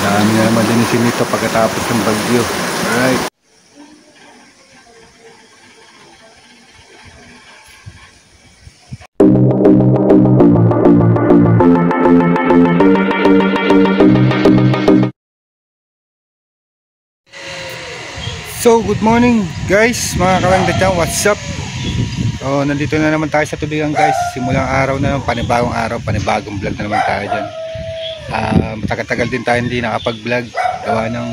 Dami na naman din sinito pagkatapos ng bagyo. Alright. So, good morning guys, mga kalangdatyang, what's up? So, nandito na naman tayo sa tubigan guys. Simulang araw na naman, panibagong araw, panibagong vlog na naman tayo dyan. Matagal-tagal din tayo hindi nakapag-vlog. Gawa ng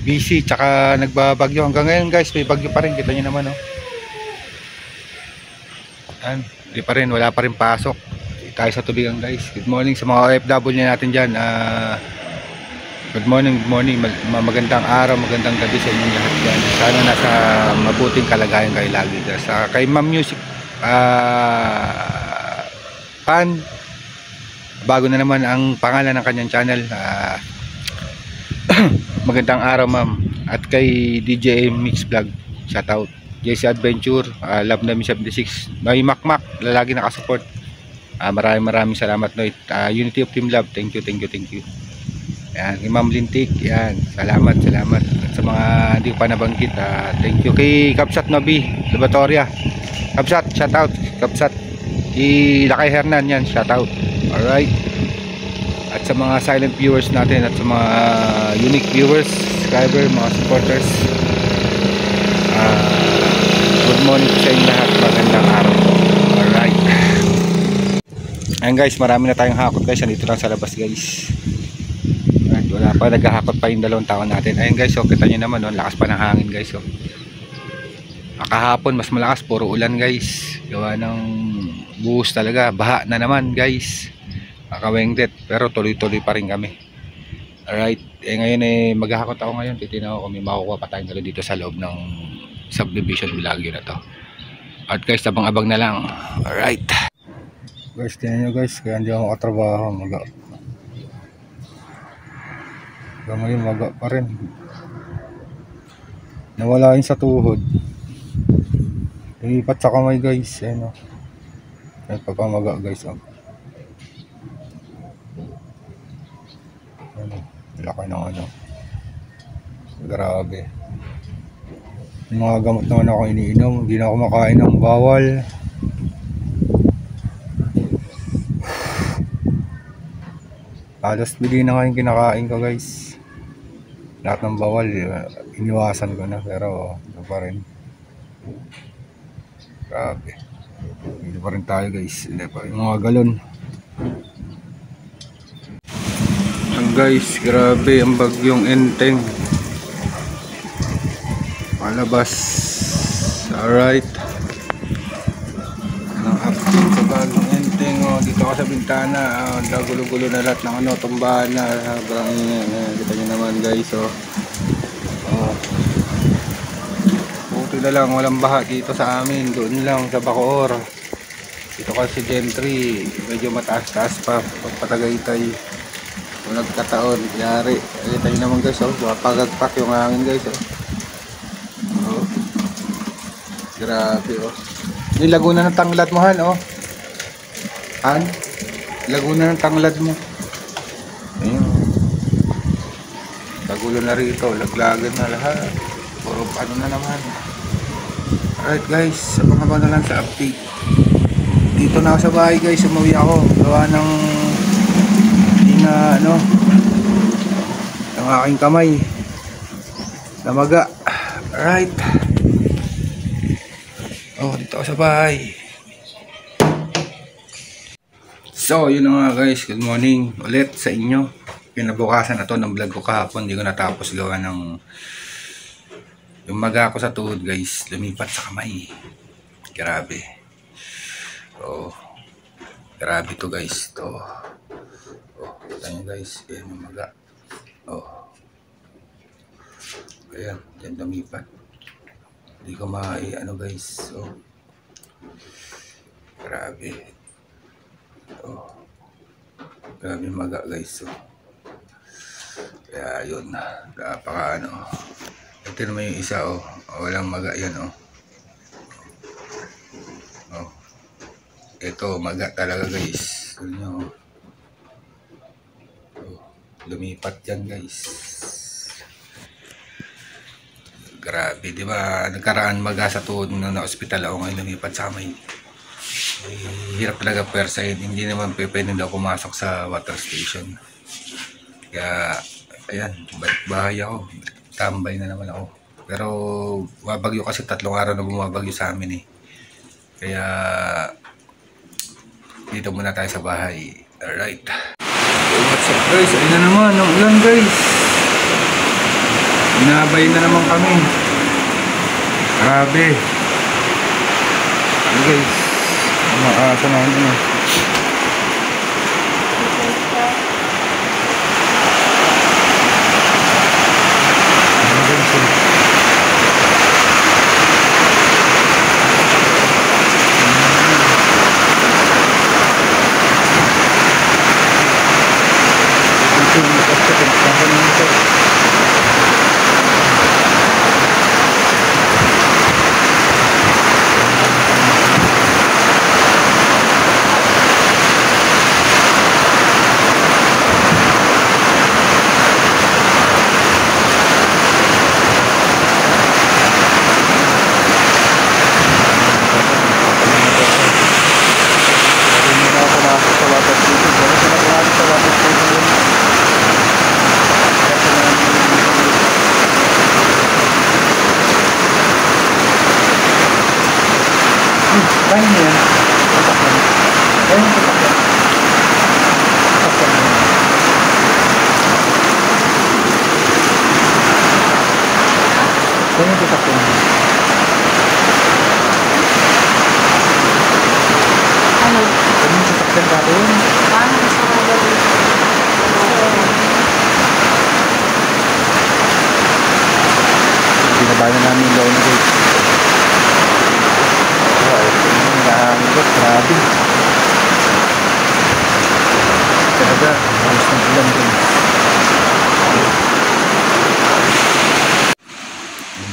busy, tsaka nagbabagyo. Hanggang ngayon guys, may bagyo pa rin, kita nyo naman, oh. Hindi pa rin, wala pa rin pasok. Tayo sa tubigan guys. Good morning sa mga OFW natin dyan. Good morning, magandang araw, magandang gabi sa inyong lahat dyan. Sana nasa mabuting kalagayan kayo lagi guys. Kay Ma'am Music Pan, bago na naman ang pangalan ng kanyang channel. Magandang araw ma'am. At kay DJ Mix Vlog, shoutout. JC Adventure, Love Nami 76, Noy Makmak, lalagi nakasupport. Maraming salamat Noy. Unity of Team Love, thank you. Yan, kay Ma'am Lintik, yan, salamat. At sa mga hindi pa nabanggit, thank you kay Kapsat Nobi Laboratoria. Kapsat, shoutout. Kapsat Lakay Hernan, yan, shoutout. Alright. At sa mga silent viewers natin at sa mga unique viewers, subscriber, mga supporters, good morning sa inyo lahat, magandang araw po. Alright. Ayan guys, marami na tayong hakot guys, nandito lang sa labas guys. Wala pa, naghahakot pa yung dalawang tao natin. Ayun guys, so kita nyo naman, oh, lakas pa ng hangin guys, oh. Kahapon mas malakas, puro ulan guys. Gawa ng buhos talaga, baha na naman guys. Kakawengdet, pero tuloy-tuloy pa rin kami. Alright, ngayon maghahakot ako ngayon. Titinaw ko kung may makukuha pa tayong dalo dito sa loob ng subdivision Milagyo na to. At guys, abang-abang na lang. Alright guys, tingnan nyo guys, kaya hindi ako katrabaho. Ngayon maga pa rin, nawala yun sa tuhod, lumipat sa kamay guys. Ayun, ay pagkamaga guys, oh. Laki ng grabe. Yung mga gamot naman ako iniinom, hindi na ako makain ng bawal. Halos bili na nga yung kinakain ko guys. Lahat ng bawal, iniwasan ko na, pero ito pa rin. Grabe. Dito pa rin tayo guys. Hindi pa yung mga galon. Guys, grabe ang bagyong Enteng. Palabas. Alright. Ang update sa bagyong Enteng. Dito ako sa bintana. Gulo-gulo na lahat ng tumbahan na. Sobrang kita nyo naman guys. Buti na lang walang baha dito sa amin. Doon lang sa Bacoor. Dito kasi Gentry, medyo mataas-taas pa pagpatagaytay. Kung nagkataon, yari. Kita nyo naman guys, pagagpak yung hangin guys. Grabe, yung Laguna ng Tanglad mo, Han, Han, Laguna ng Tanglad mo. Ayun, tagulo na rito, laglagan na lahat. Puro ano na naman. Alright guys, abang-abang na lang sa update. Dito na ako sa bahay guys, umuwi ako. Gawa ng ang aking kamay namaga. Alright. Dito ako sa bahay. So, yun na nga guys. Good morning ulit sa inyo. Pinabukasan na to ng vlog ko kahapon. Hindi ko natapos gawa ng yung maga ko sa tuhod guys. Lumipat sa kamay. Grabe. Grabe to guys. Kita nyo guys. Ayan yung maga. Ayan. Diyan lumipat. Hindi ko guys. Grabe. Grabe maga guys. Kaya yun, napaka ito naman yung isa, walang maga yan. Ito maga talaga guys. lumipat yan guys. Grabe, di ba? Nagkaraan mag-asa tuhod na na-hospital ako ngayon lumipat sa amin. Hirap talaga persahin. Hindi naman pwede daw pumasok sa water station. Kaya, ayan, balik bahay ako. Tambay na naman ako. Pero, bumabagyo kasi 3 araw na bumabagyo sa amin eh. Kaya, dito muna tayo sa bahay. Alright. What's up guys? Ayun na naman, ang ulan guys. Inabay na naman kami. Grabe. Ayun guys. Umaasa na yun. Kaya niya yan. Kaya niya sasakyan. Kaya niya sasakyan. Ano? Kaya niya sasakyan ka rin. Paano sa gagawin? Binaba na namin yung laon na guys. Grabe. Talaga, halos ng ulan din.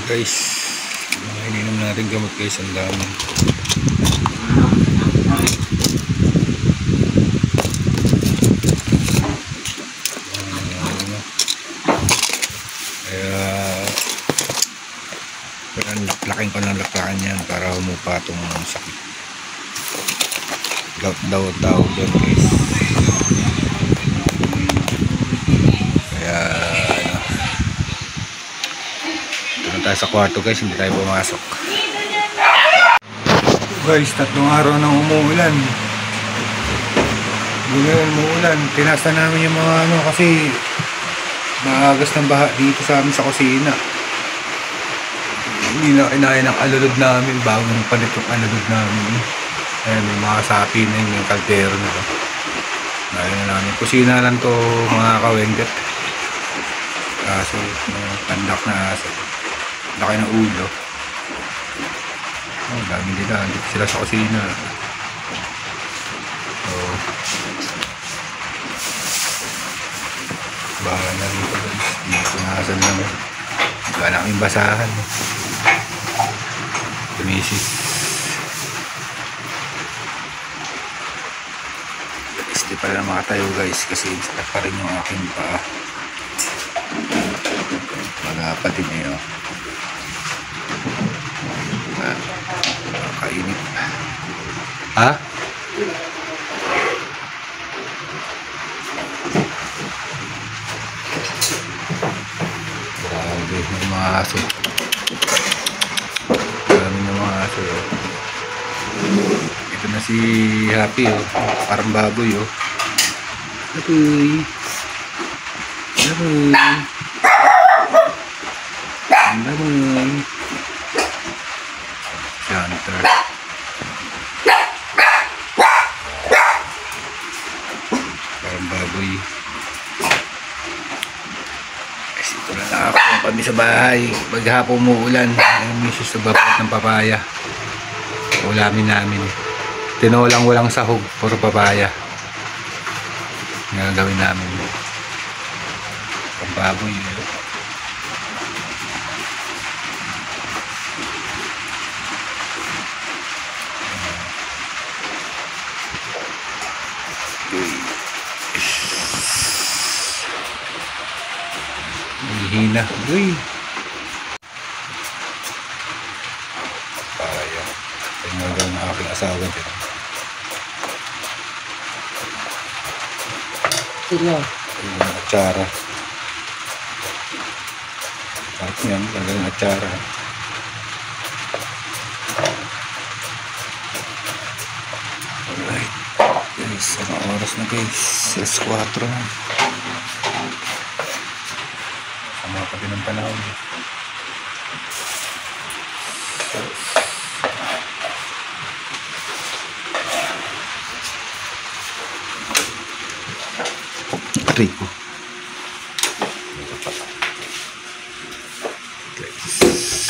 Guys, ininom natin gamot guys, ang dami. Kaya laking ko ng laklakan yan para humupa itong sakit. Gout daw dyan guys. Kaya ano, doon tayo sa kwarto guys, hindi tayo pumasok guys. 3 araw nang umuulan. Umuulan, tinasta namin yung mga ano kasi maagas ng baha dito sa amin sa kusina. Hindi na kinaya ng alulod namin bago palit yung alulod namin. Ayan, may mga sapi na yun, yung kaldero na to. Ayun na namin. Kusina lang to mga kawendet. Aso, pandak na aso. Laki na ulo. Oh, dami nila. Dito sila sa kusina. So, bahala na rito guys. Dito punasan namin. Wala kaming basahan. Tumisis. Hindi pa rin makatayo guys kasi sakit pa rin yung aking paa. Mag-apatin eh oh. Kainit. Ha? Grabe, may mga aso. Marami ng mga aso oh. Ito na si Happy oh. Parang baboy oh. Baboy. Baboy. Baboy. Hunter. Parang baboy. Kasi ito na nakakuha kami sa bahay. Maghapon umuulan. Ang misis sa babat ng papaya. Ulamin namin eh. Tinolang walang sahog. Puro papaya. Ang gagawin namin. Pambaboy eh. Hihina. Uy. Ayan. Tingnan daw ng aking asawa din. Sino? Yung atsara. At yan, talagang atsara. Alright. Guys, anong oras na guys? 6:04 na. Sama pa din ang panahon. Rico. Guys.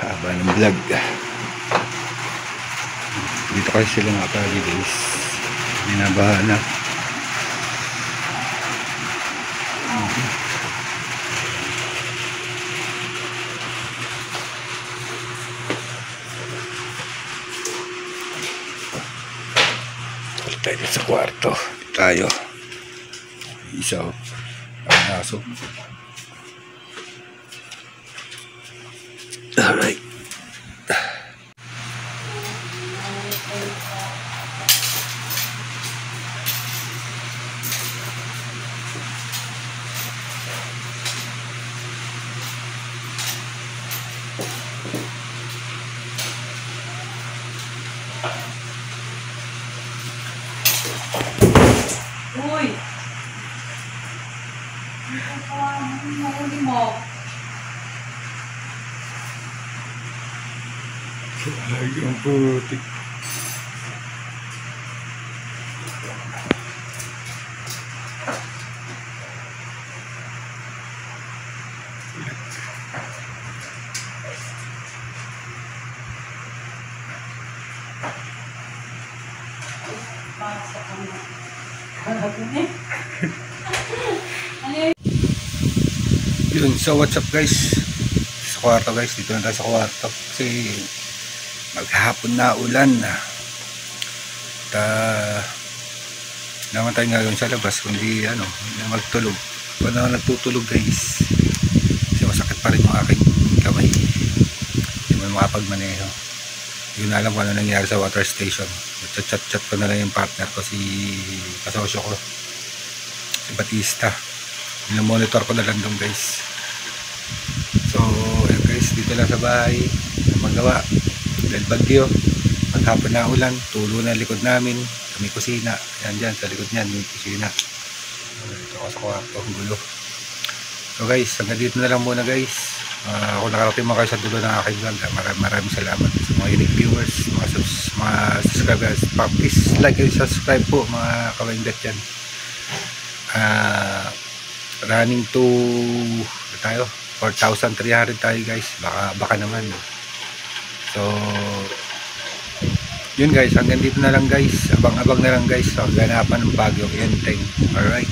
Haba ng vlog. Dito kasi sila nakapali guys. Binabaha na. Tayo dito sa kwarto. Tayo. Isa o. Ang aso. Alright. Uy! Ang mahuli mo. Ay, ang putik. Pasok ka na. Ano yun? Ano yun? Yun, so what's up guys? Sa kwarto guys, dito na tayo sa kwarto. Kasi maghapon na ulan na. Naman tayo ngayon sa labas, kundi ano, magtulog. Kung ano nagtutulog guys. Kasi masakit pa rin yung aking kamay. Hindi mo makapagmaneho. Hindi ko na alam kung ano nangyari sa water station. Chat ko na lang yung partner ko, si kasosyo ko, si Batista. Monitor ko na lang doon guys. So ayan guys, dito lang sa bahay magawa dahil bagyo, maghapon na ulan, tulo na likod namin, kami kusina, yan dyan sa likod nyan yung kusina. Ito ako sa kwarto, gulo. So guys, hanggang dito na lang muna guys. Kung nakarating mo kayo sa dulo ng aking vlog, maraming salamat sa mga unique viewers, mga subscribers. Please like and subscribe po mga kawaindat yan. Running to tayo 4,300 tayo guys, baka naman. So yun guys, hanggang dito na lang guys, abang-abang na lang guys sa ganapan ng bagyong Enteng. Alright.